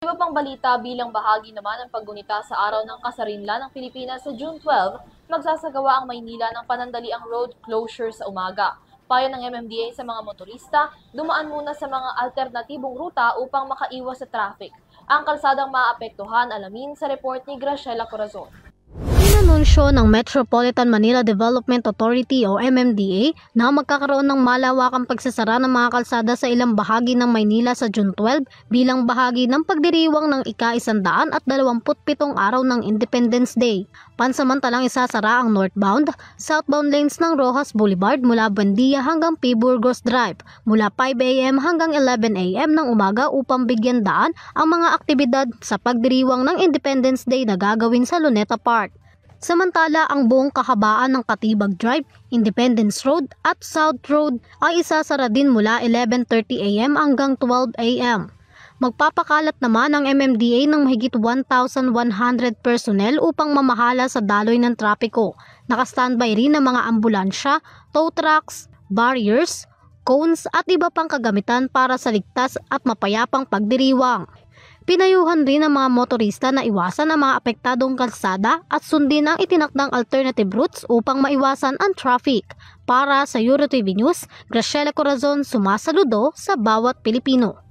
Iba pang balita bilang bahagi naman ng paggunita sa araw ng kasarinlan ng Pilipinas sa June 12, magsasagawa ang Maynila ng panandaliang road closure sa umaga. Payo ng MMDA sa mga motorista, dumaan muna sa mga alternatibong ruta upang makaiwas sa traffic. Ang kalsadang maapektuhan, alamin sa report ni Graciela Corazon. Inanunsyo ng Metropolitan Manila Development Authority o MMDA na magkakaroon ng malawakang pagsasara ng mga kalsada sa ilang bahagi ng Maynila sa June 12 bilang bahagi ng pagdiriwang ng ika-127 araw ng Independence Day. Pansamantalang isasara ang northbound, southbound lanes ng Rojas Boulevard mula Buendia hanggang P. Burgos Drive mula 5 AM hanggang 11 AM ng umaga upang bigyan daan ang mga aktibidad sa pagdiriwang ng Independence Day na gagawin sa Luneta Park. Samantala, ang buong kahabaan ng Katibag Drive, Independence Road at South Road ay isasara din mula 11:30 AM hanggang 12 AM. Magpapakalat naman ang MMDA ng mahigit 1,100 personnel upang mamahala sa daloy ng trapiko. Naka-standby rin ang mga ambulansya, tow trucks, barriers, cones at iba pang kagamitan para sa ligtas at mapayapang pagdiriwang. Pinayuhan rin ang mga motorista na iwasan ang mga apektadong kalsada at sundin ang itinakdang alternative routes upang maiwasan ang traffic. Para sa Euro TV News, Graciela Corazon, sumasaludo sa bawat Pilipino.